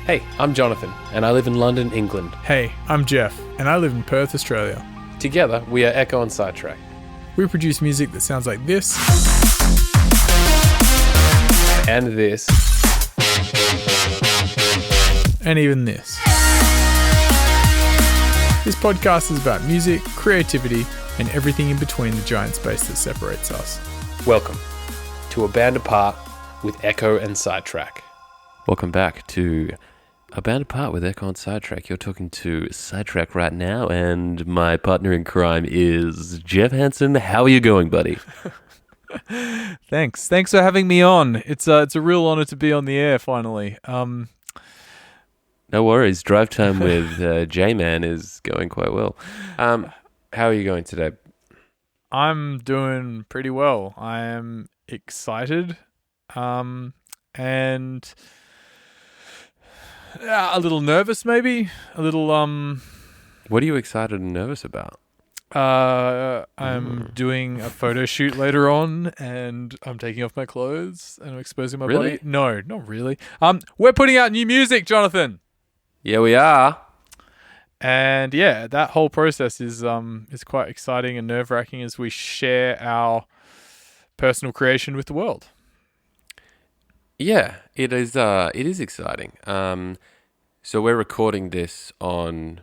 Hey, I'm Jonathan, and I live in London, England. Hey, I'm Jeff, and I live in Perth, Australia. Together, we are Ekko and Sidetrack. We produce music that sounds like this. And this. And even this. This podcast is about music, creativity, and everything in between the giant space that separates us. Welcome to A Band Apart with Ekko and Sidetrack. Welcome back to A Band Apart with Ekko and Sidetrack. You're talking to Sidetrack right now, and my partner in crime is Jeff Hansen. How are you going, buddy? Thanks for having me on. It's a real honor to be on the air finally. No worries. Drive time with J-Man is going quite well. How are you going today? I'm doing pretty well. I am excited, and a little nervous, maybe a little. What are you excited and nervous about? I'm doing a photo shoot later on, and I'm taking off my clothes and I'm exposing my body. No, not really. We're putting out new music, Jonathan. Yeah, we are. And yeah, that whole process is quite exciting and nerve-wracking as we share our personal creation with the world. Yeah, it is. It is exciting. So we're recording this on.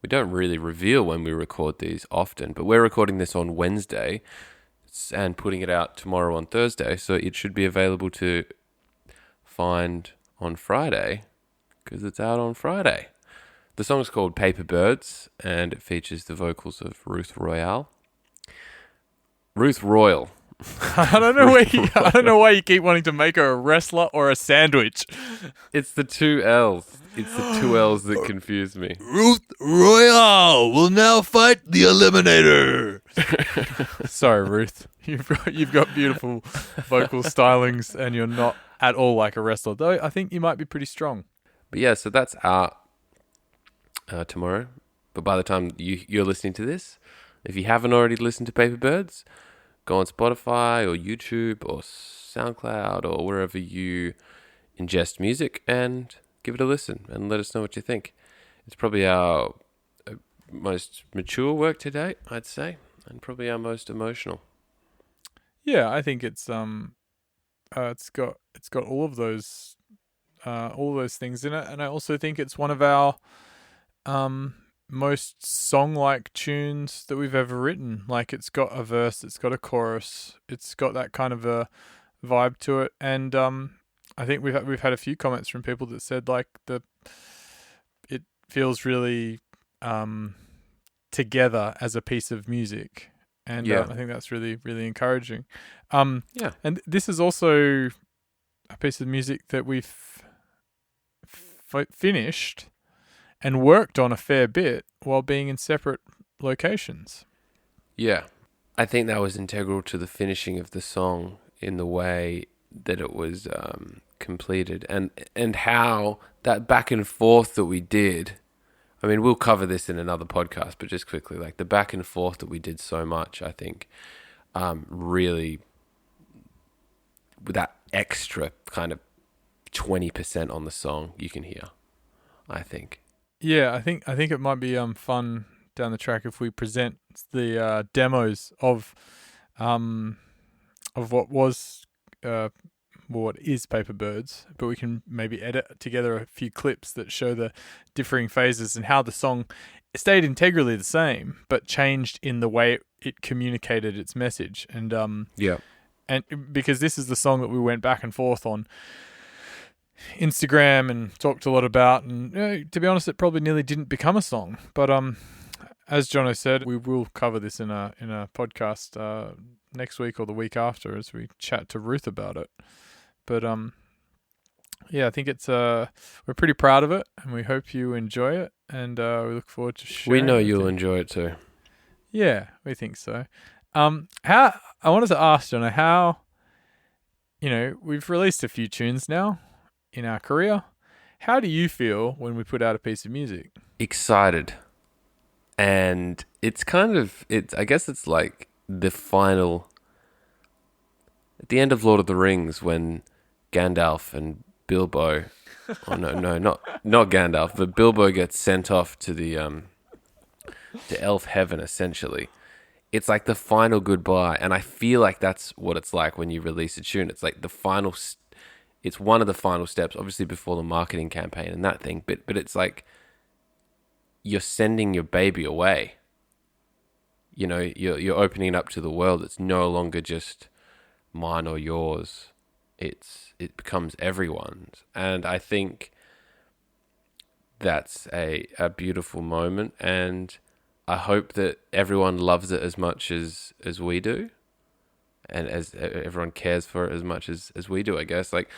We don't really reveal when we record these often, but we're recording this on Wednesday and putting it out tomorrow on Thursday. So it should be available to find on Friday because it's out on Friday. The song is called Paper Birds, and it features the vocals of Ruth Royall. Ruth Royall. I don't know why you keep wanting to make her a wrestler or a sandwich. It's the two L's. It's the two L's that confuse me. Ruth Royall will now fight the Eliminator. Sorry, Ruth. You've got beautiful vocal stylings, and you're not at all like a wrestler. Though I think you might be pretty strong. But yeah, so that's out tomorrow. But by the time you're listening to this, if you haven't already listened to Paper Birds, go on Spotify or YouTube or SoundCloud or wherever you ingest music and give it a listen and let us know what you think. It's probably our most mature work to date, I'd say, and probably our most emotional. Yeah, I think it's got all of those things in it, and I also think it's one of our most song-like tunes that we've ever written. Like, it's got a verse, it's got a chorus, it's got that kind of a vibe to it, and I think we've had a few comments from people that said like it feels really together as a piece of music, and I think that's really, really encouraging. And this is also a piece of music that we've finished and worked on a fair bit while being in separate locations. Yeah, I think that was integral to the finishing of the song in the way that it was completed, and how that back and forth that we did. I mean, we'll cover this in another podcast, but just quickly, like the back and forth that we did so much, I think, really, with that extra kind of 20% on the song you can hear, I think. Yeah, I think it might be fun down the track if we present the demos of what was what is Paper Birds, but we can maybe edit together a few clips that show the differing phases and how the song stayed integrally the same, but changed in the way it communicated its message. And and because this is the song that we went back and forth on Instagram and talked a lot about, and to be honest, it probably nearly didn't become a song. But as Jono said, we will cover this in a podcast next week or the week after as we chat to Ruth about it. But I think it's we're pretty proud of it, and we hope you enjoy it, and we look forward to sharing. We know you'll enjoy it too. Yeah, we think so. I wanted to ask Jono, how, we've released a few tunes now in our career. How do you feel when we put out a piece of music? Excited. And it's I guess it's like the final, at the end of Lord of the Rings, when Gandalf and Bilbo Oh no, not Gandalf, but Bilbo gets sent off to the to elf heaven essentially. It's like the final goodbye, and I feel like that's what it's like when you release a tune. It's like the final. It's one of the final steps, obviously before the marketing campaign and that thing. But it's like you're sending your baby away. You know, you're opening it up to the world. It's no longer just mine or yours. It becomes everyone's, and I think that's a beautiful moment, and I hope that everyone loves it as much as we do, and as everyone cares for it as much as we do. I guess, like,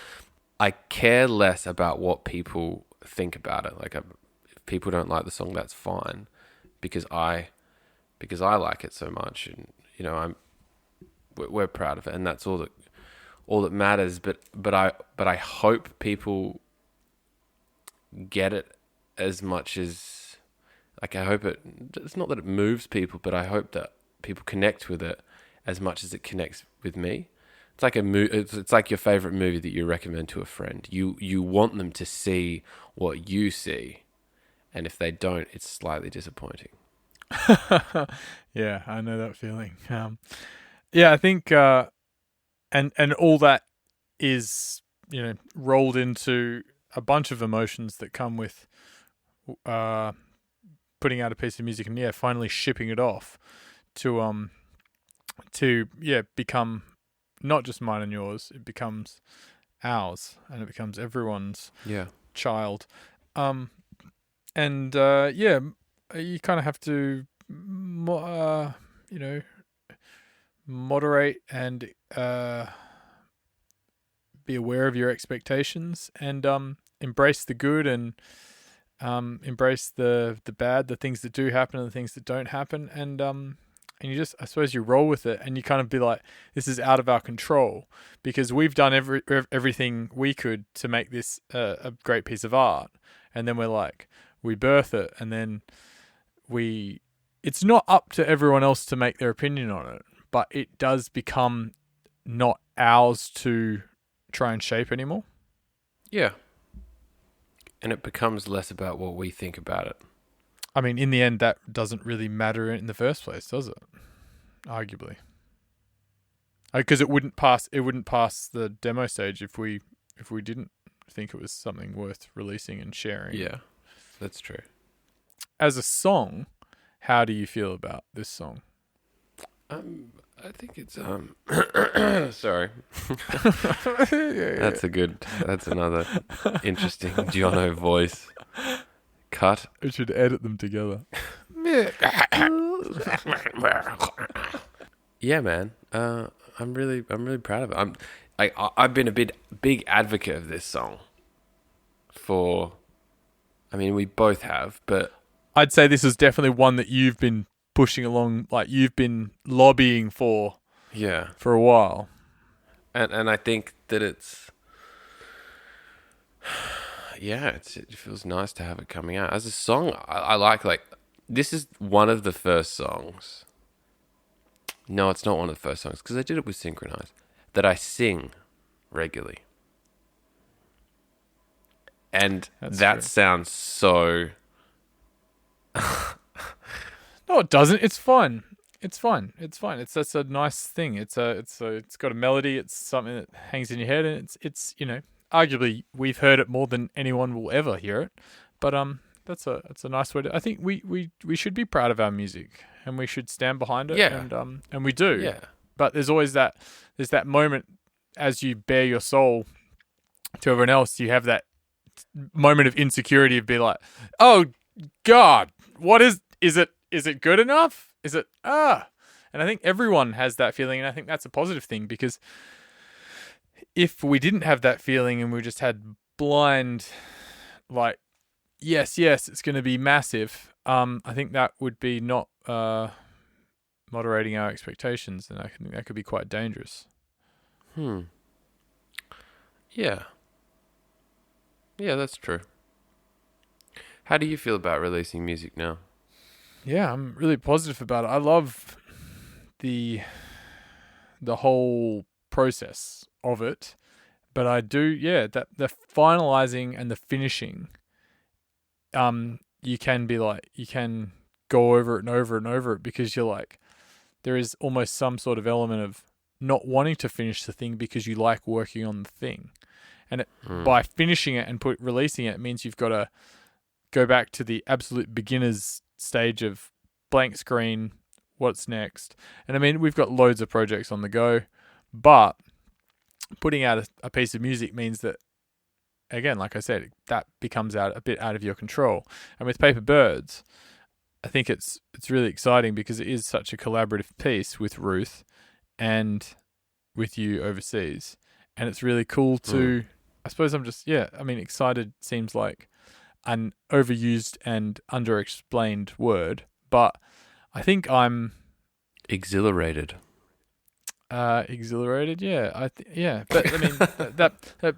I care less about what people think about it. Like, if people don't like the song, that's fine, because I like it so much, and you know, we're proud of it, and that's all that matters. But I hope people get it as much as, like, I hope it's not that it moves people, but I hope that people connect with it as much as it connects with me. It's like it's like your favorite movie that you recommend to a friend. You want them to see what you see, and if they don't, it's slightly disappointing. Yeah, I know that feeling. Yeah, I think, and all that is, you know, rolled into a bunch of emotions that come with putting out a piece of music and finally shipping it off to become not just mine and yours. It becomes ours, and it becomes everyone's child. You kind of have to, moderate and be aware of your expectations, and embrace the good, and embrace the bad, the things that do happen and the things that don't happen, and you just, I suppose, you roll with it, and you kind of be like, this is out of our control, because we've done everything we could to make this a great piece of art, and then we're like, we birth it, and then it's not up to everyone else to make their opinion on it, but it does become not ours to try and shape anymore. Yeah. And it becomes less about what we think about it. I mean, in the end, that doesn't really matter in the first place, does it? Arguably. Because it wouldn't pass the demo stage if we didn't think it was something worth releasing and sharing. Yeah, that's true. As a song, how do you feel about this song? I think it's sorry. That's another interesting Jono voice. Cut. We should edit them together. Yeah, man. I'm really proud of it. I've been a big advocate of this song for, I mean, we both have, but I'd say this is definitely one that you've been pushing along, like you've been lobbying for a while. And I think that it's it feels nice to have it coming out. As a song, I like this is one of the first songs. No, it's not one of the first songs, because I did it with Synchronize, that I sing regularly. And that sounds so... No, it doesn't. It's fun. It's fun. That's a nice thing. It's got a melody. It's something that hangs in your head, and it's arguably we've heard it more than anyone will ever hear it. But that's a nice way to. I think we should be proud of our music, and we should stand behind it. Yeah. And we do. Yeah. But there's always that moment as you bare your soul to everyone else. You have that moment of insecurity of be like, oh God, what is it? Is it good enough? Is it And I think everyone has that feeling, and I think that's a positive thing, because if we didn't have that feeling and we just had blind, like, yes, it's going to be massive, I think that would be not moderating our expectations, and I think that could be quite dangerous. Yeah, that's true. How do you feel about releasing music now? Yeah, I'm really positive about it. I love the whole process of it, But I do, that the finalizing and the finishing, you can go over it and over and over it, because you're like, there is almost some sort of element of not wanting to finish the thing because you like working on the thing. And by finishing it and releasing it means you've got to go back to the absolute beginner's stage of blank screen, what's next. And I mean, we've got loads of projects on the go, but putting out a piece of music means that, again, like I said, that becomes a bit out of your control. And with Paper Birds, I think it's really exciting because it is such a collaborative piece with Ruth and with you overseas. And it's really cool to, I suppose excited seems like an overused and underexplained word, but I think I'm exhilarated. Exhilarated, yeah. But I mean,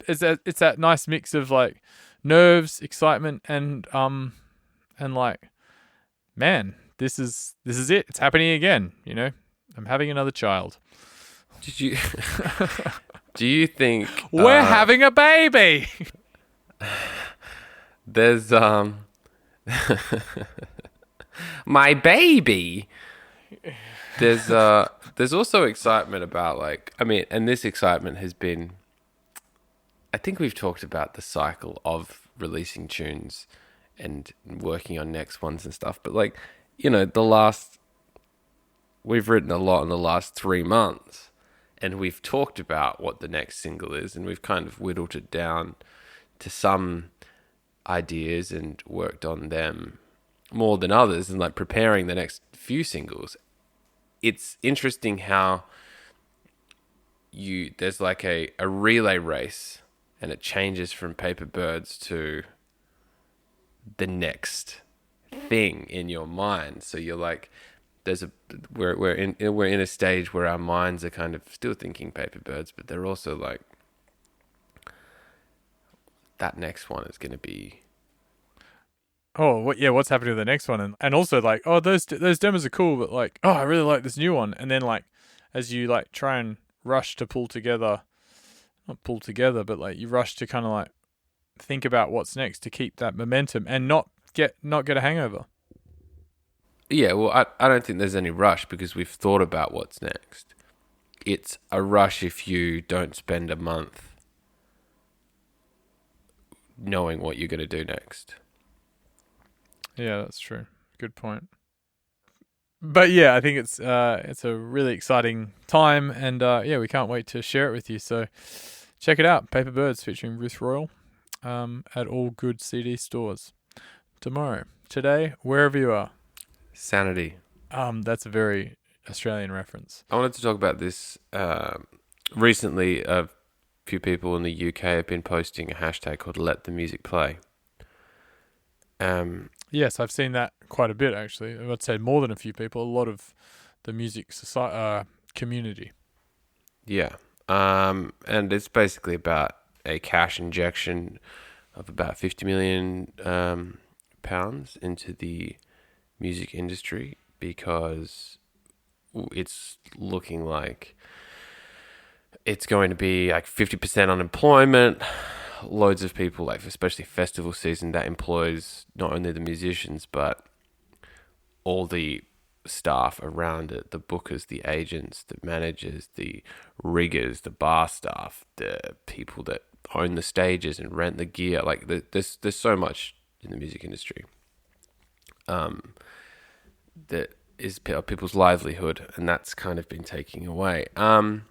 it's that nice mix of like nerves, excitement, and like, man, this is it. It's happening again. You know, I'm having another child. Did you? Do you think we're having a baby? There's my baby. There's also excitement about, like, I mean, and this excitement has been, I think we've talked about the cycle of releasing tunes and working on next ones and stuff, but like, you know, we've written a lot in the last 3 months, and we've talked about what the next single is, and we've kind of whittled it down to some ideas and worked on them more than others, and like preparing the next few singles. It's interesting how there's like a relay race, and it changes from Paper Birds to the next thing in your mind. So you're like, we're in a stage where our minds are kind of still thinking Paper Birds, but they're also like, that next one is going to be, what's happening to the next one? And also like, oh, those demos are cool, but like, oh, I really like this new one. And then like, as you like try and rush to not pull together, but like you rush to kind of like think about what's next to keep that momentum and not get a hangover. Yeah, well, I don't think there's any rush because we've thought about what's next. It's a rush if you don't spend a month knowing what you're going to do next. Yeah, that's true. Good point. But yeah, I think it's a really exciting time, and we can't wait to share it with you. So check it out, Paper Birds featuring Ruth Royall, at all good CD stores today, wherever you are. Sanity. That's a very Australian reference. I wanted to talk about this. Recently, a few people in the UK have been posting a hashtag called Let the Music Play. Yes, I've seen that quite a bit, actually. I'd say more than a few people, a lot of the music community. Yeah. And it's basically about a cash injection of about 50 million pounds into the music industry, because it's looking like it's going to be like 50% unemployment. Loads of people, like especially festival season, that employs not only the musicians but all the staff around it, the bookers, the agents, the managers, the riggers, the bar staff, the people that own the stages and rent the gear. Like there's so much in the music industry that is people's livelihood, and that's kind of been taken away. And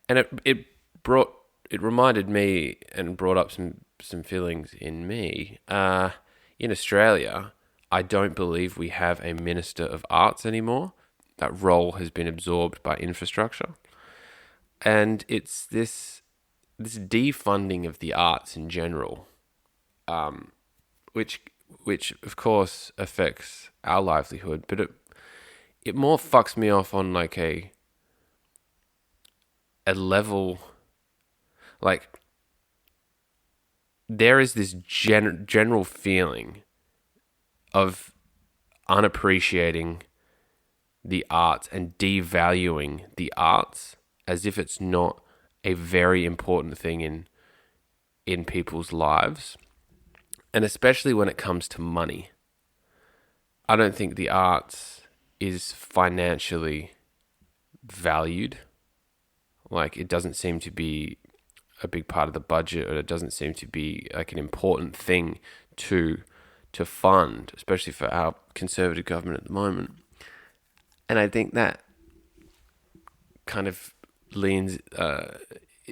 it reminded me and brought up some feelings in me. In Australia, I don't believe we have a Minister of Arts anymore. That role has been absorbed by infrastructure. And it's this defunding of the arts in general, which of course affects our livelihood, but it more fucks me off on like a level. Like, there is this general feeling of unappreciating the arts and devaluing the arts as if it's not a very important thing in people's lives, and especially when it comes to money. I don't think the arts is financially valued. Like, it doesn't seem to be a big part of the budget, or it doesn't seem to be like an important thing to fund, especially for our conservative government at the moment. And I think that kind of leans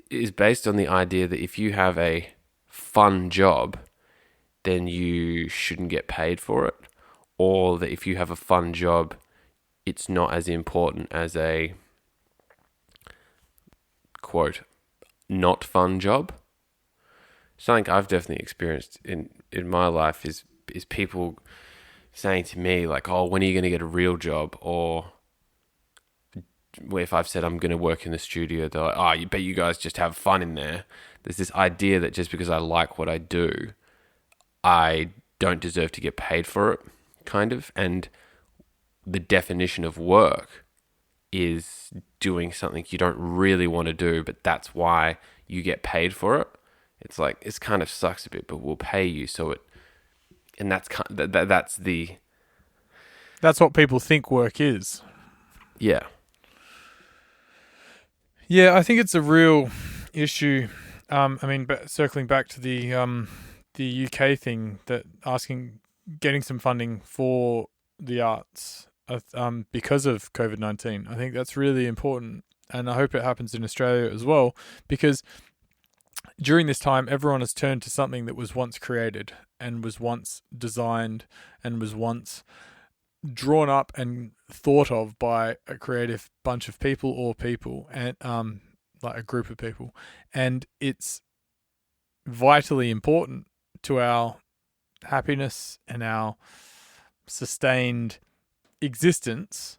is based on the idea that if you have a fun job, then you shouldn't get paid for it, or that if you have a fun job, it's not as important as a, quote, not fun job. Something I've definitely experienced in my life is people saying to me like, oh, when are you going to get a real job? Or if I've said I'm going to work in the studio, they're like, oh, you bet you guys just have fun in there. There's this idea that just because I like what I do, I don't deserve to get paid for it, kind of. And the definition of work is doing something you don't really want to do, but that's why you get paid for it. It's like, it kind of sucks a bit, but we'll pay you and that's what people think work is. Yeah. Yeah, I think it's a real issue. But circling back to the UK thing, that getting some funding for the arts because of COVID-19, I think that's really important, and I hope it happens in Australia as well, because during this time, everyone has turned to something that was once created and was once designed and was once drawn up and thought of by a creative bunch of people or people, and like a group of people. And it's vitally important to our happiness and our sustained existence.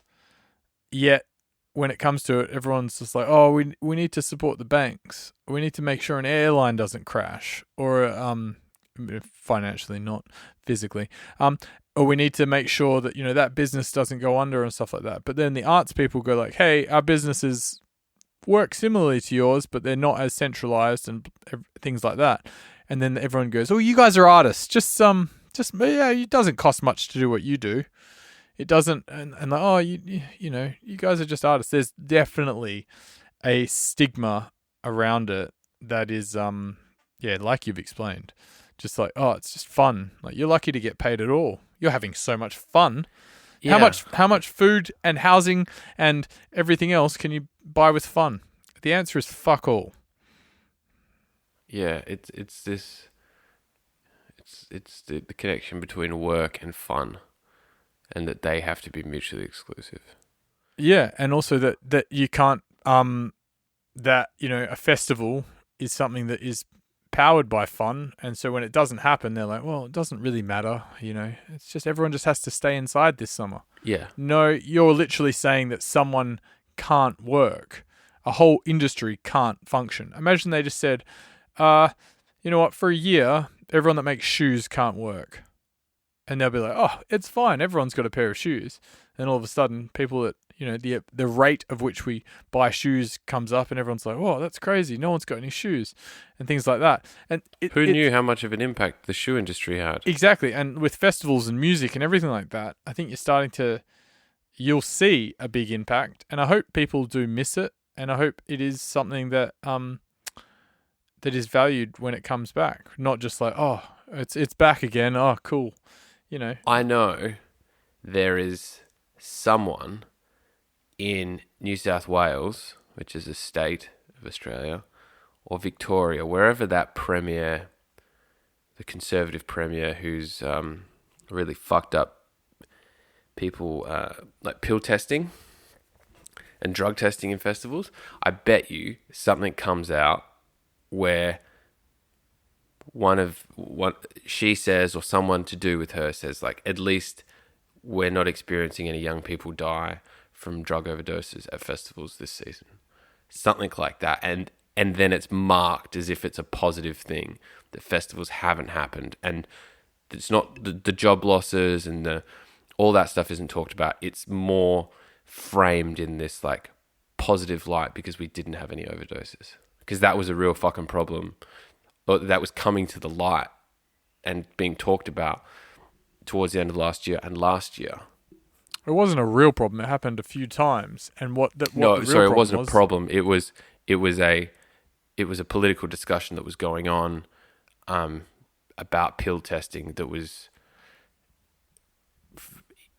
Yet when it comes to it, everyone's just like, oh, we need to support the banks. We need to make sure an airline doesn't crash, or financially, not physically. Or we need to make sure that, that business doesn't go under and stuff like that. But then the arts people go like, hey, our businesses work similarly to yours, but they're not as centralized and things like that. And then everyone goes, oh, you guys are artists. It doesn't cost much to do what you do. It doesn't, and like, oh, you guys are just artists. There's definitely a stigma around it that is, like you've explained, just like, oh, it's just fun. Like, you're lucky to get paid at all. You're having so much fun. Yeah. How much food and housing and everything else can you buy with fun? The answer is fuck all. Yeah, it's the connection between work and fun, and that they have to be mutually exclusive. Yeah, and also that you can't a festival is something that is powered by fun, and so when it doesn't happen, they're like, well, it doesn't really matter, it's just everyone just has to stay inside this summer. Yeah. No, you're literally saying that someone can't work. A whole industry can't function. Imagine they just said, you know what, for a year, everyone that makes shoes can't work. And they'll be like, oh, it's fine, everyone's got a pair of shoes. And all of a sudden, people that, the rate of which we buy shoes comes up, and everyone's like, oh, that's crazy, no one's got any shoes, and things like that. And who knew how much of an impact the shoe industry had? Exactly. And with festivals and music and everything like that, I think you'll see a big impact. And I hope people do miss it, and I hope it is something that that is valued when it comes back, not just like, oh, it's back again, oh, cool. I know there is someone in New South Wales, which is a state of Australia, or Victoria, wherever that premier, the Conservative premier, who's really fucked up people, like pill testing and drug testing in festivals. I bet you something comes out where she says, or someone to do with her says, like, at least we're not experiencing any young people die from drug overdoses at festivals this season. Something like that. And then it's marked as if it's a positive thing that festivals haven't happened. And it's not the job losses and all that stuff isn't talked about. It's more framed in this like positive light because we didn't have any overdoses. because that was a real fucking problem. Or that was coming to the light and being talked about towards the end of last year and last year. It wasn't a real problem. It happened a few times. And what the No, real sorry, it problem wasn't was, a problem. It was a political discussion that was going on about pill testing that was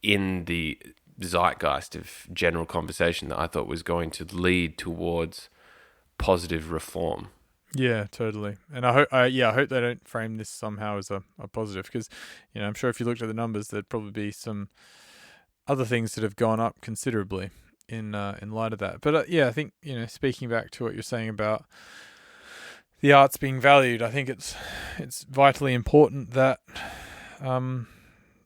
in the zeitgeist of general conversation that I thought was going to lead towards positive reform. Yeah, totally. And I hope they don't frame this somehow as a positive, because, I'm sure if you looked at the numbers, there'd probably be some other things that have gone up considerably in light of that. But I think, speaking back to what you're saying about the arts being valued, I think it's vitally important that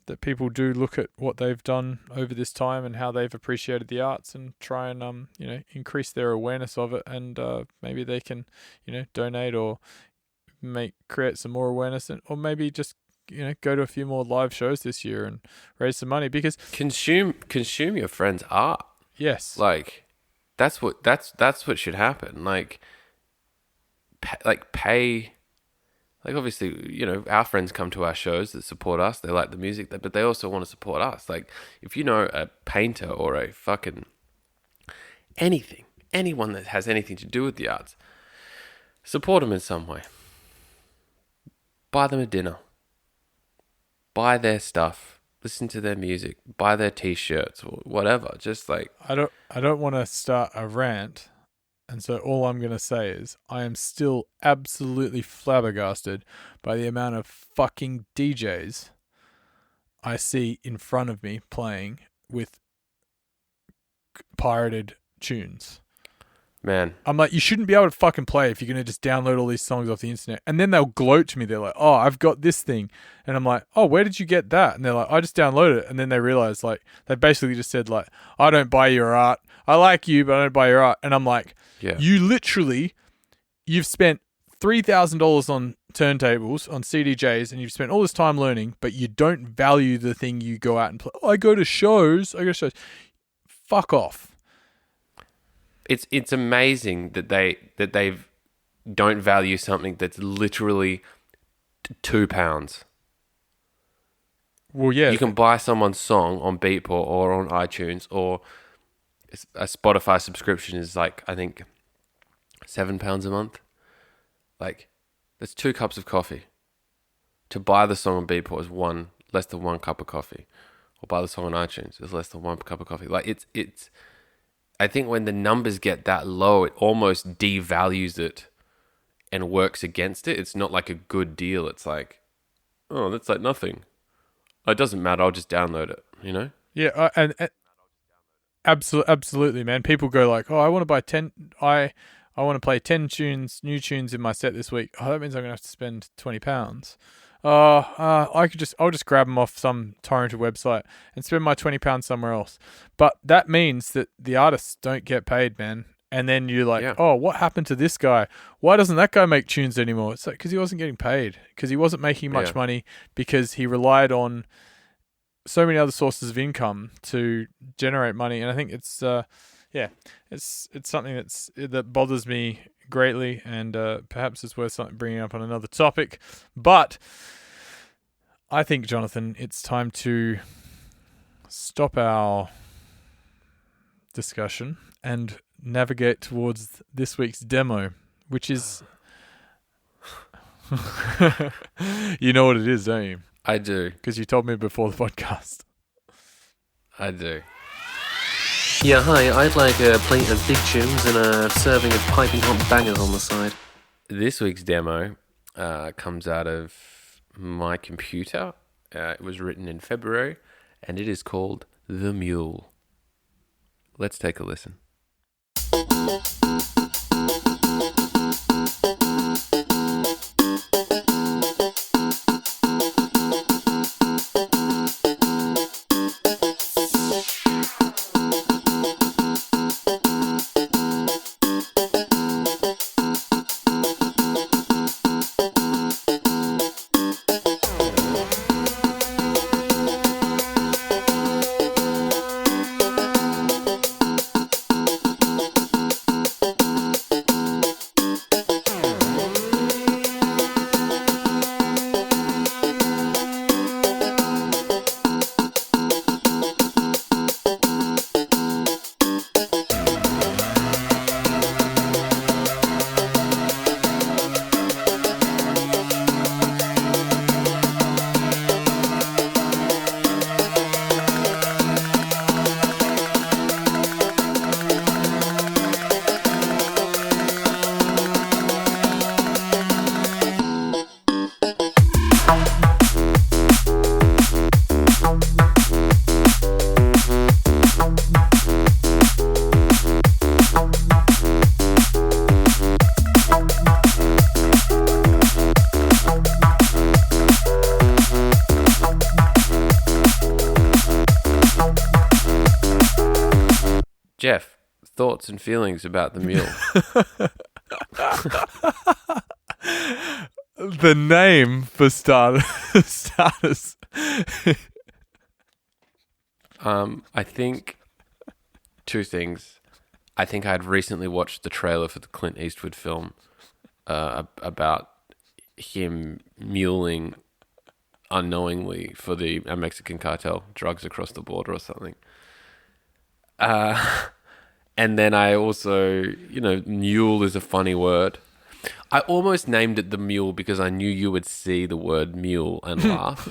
that people do look at what they've done over this time and how they've appreciated the arts, and try and increase their awareness of it, and maybe they can donate or create some more awareness, or maybe just go to a few more live shows this year and raise some money, because Consume your friend's art. yes, Like that's what should happen. Like pay. Like, obviously, our friends come to our shows that support us. They like the music, but they also want to support us. Like, if you know a painter or a fucking anyone that has anything to do with the arts, support them in some way. Buy them a dinner. Buy their stuff. Listen to their music. Buy their t-shirts or whatever. Just like... I don't want to start a rant. And so all I'm going to say is I am still absolutely flabbergasted by the amount of fucking DJs I see in front of me playing with pirated tunes. Man. I'm like, you shouldn't be able to fucking play if you're going to just download all these songs off the internet. And then they'll gloat to me. They're like, oh, I've got this thing. And I'm like, oh, where did you get that? And they're like, I just downloaded it. And then they realize, like, they basically just said, like, I don't buy your art. I like you, but I don't buy your art. And I'm like, yeah. You've spent $3,000 on turntables, on CDJs, and you've spent all this time learning, but you don't value the thing you go out and play. Oh, I go to shows. Fuck off. It's amazing that they don't value something that's literally £2. Well, yeah. You can buy someone's song on Beatport or on iTunes, or a Spotify subscription is like, I think, £7 a month. Like, that's 2 cups of coffee. To buy the song on Beatport is less than 1 cup of coffee. Or buy the song on iTunes is less than 1 cup of coffee. Like, it's I think when the numbers get that low, it almost devalues it and works against it. It's not like a good deal. It's like, oh, that's like nothing. It doesn't matter. I'll just download it, Yeah, and absolutely, man. People go like, oh, I want to buy 10... I want to play 10 new tunes in my set this week. Oh, that means I'm going to have to spend £20. I'll just grab them off some torrented website and spend my £20 somewhere else. But that means that the artists don't get paid, man. And then you're like, oh, what happened to this guy? Why doesn't that guy make tunes anymore? It's like, because he wasn't getting paid, because he wasn't making much money, because he relied on so many other sources of income to generate money. And I think it's something that bothers me greatly, and perhaps it's worth bringing up on another topic. But I think, Jonathan, it's time to stop our discussion and navigate towards this week's demo, which is... You know what it is, don't you? I do. Because you told me before the podcast. I do. Yeah, hi, I'd like a plate of big tunes and a serving of piping hot bangers on the side. This week's demo comes out of my computer. It was written in February, and it is called The Mule. Let's take a listen. Jeff, thoughts and feelings about the Mule? The name for starters. I think two things. I think I had recently watched the trailer for the Clint Eastwood film about him muling unknowingly for a Mexican cartel drugs across the border or something. And then I also, mule is a funny word. I almost named it the Mule because I knew you would see the word mule and laugh,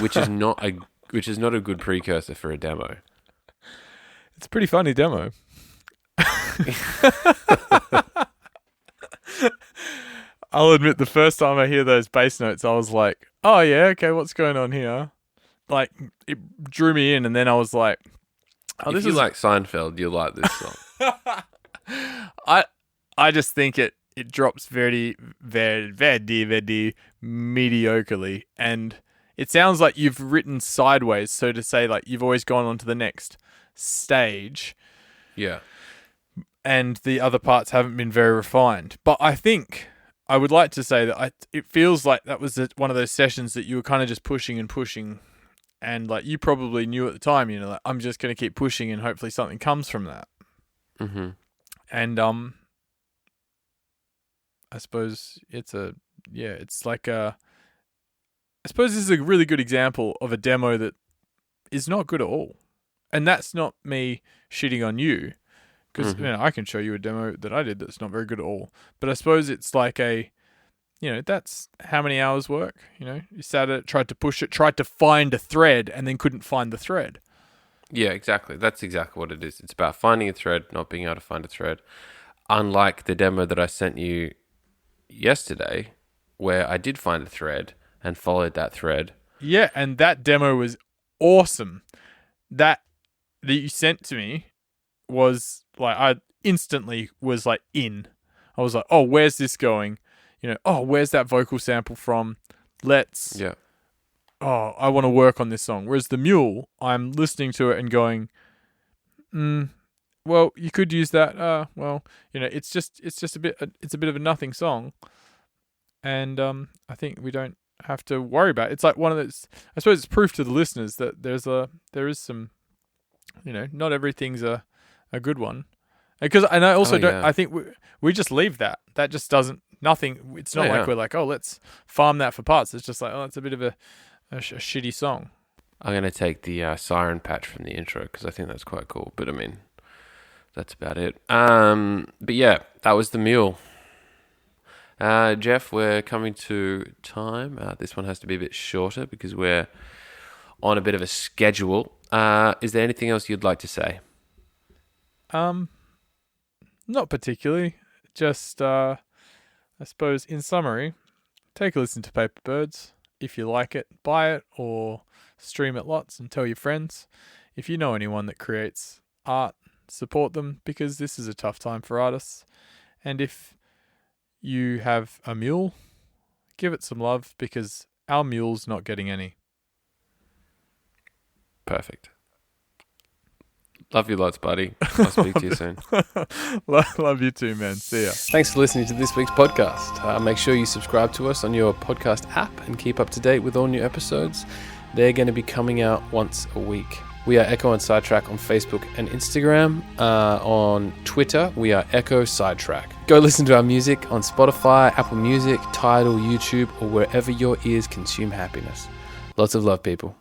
which is not a good precursor for a demo. It's a pretty funny demo. I'll admit, the first time I hear those bass notes, I was like, oh yeah, okay, what's going on here? Like, it drew me in, and then I was like, oh, if you like Seinfeld, you'll like this song. I just think it drops very, very, very, very mediocrely, and it sounds like you've written sideways, so to say, like you've always gone on to the next stage. Yeah. And the other parts haven't been very refined. But I think I would like to say that it feels like that was one of those sessions that you were kind of just pushing and pushing, and like you probably knew at the time, like, I'm just going to keep pushing and hopefully something comes from that. Mm-hmm. And I suppose I suppose this is a really good example of a demo that is not good at all. And that's not me shitting on you, because I can show you a demo that I did that's not very good at all. But I suppose it's like that's how many hours work. You sat at it, tried to push it, tried to find a thread, and then couldn't find the thread. Yeah, exactly. That's exactly what it is. It's about finding a thread, not being able to find a thread. Unlike the demo that I sent you yesterday, where I did find a thread and followed that thread. Yeah, and that demo was awesome. That you sent to me was like, I instantly was like in. I was like, oh, where's this going? Where's that vocal sample from? I want to work on this song. Whereas the Mule, I'm listening to it and going, well, you could use that. It's a bit of a nothing song, and I think we don't have to worry about it. It's like one of those. I suppose it's proof to the listeners that there is some, not everything's a good one, because I also don't. I think we just leave that. That just doesn't nothing. It's not like we're like, oh, let's farm that for parts. It's just like, oh, it's a bit of a shitty song. I'm going to take the siren patch from the intro because I think that's quite cool. But I mean, that's about it. But yeah, that was the Mule. Jeff, we're coming to time. This one has to be a bit shorter because we're on a bit of a schedule. Is there anything else you'd like to say? Not particularly. Just, I suppose, in summary, take a listen to Paper Birds. If you like it, buy it or stream it lots and tell your friends. If you know anyone that creates art, support them, because this is a tough time for artists. And if you have a mule, give it some love, because our mule's not getting any. Perfect. Love you lots, buddy. I'll speak to you soon. Love you too, man. See ya. Thanks for listening to this week's podcast. Make sure you subscribe to us on your podcast app and keep up to date with all new episodes. They're going to be coming out once a week. We are Ekko and Sidetrack on Facebook and Instagram. On Twitter, we are Ekko Sidetrack. Go listen to our music on Spotify, Apple Music, Tidal, YouTube, or wherever your ears consume happiness. Lots of love, people.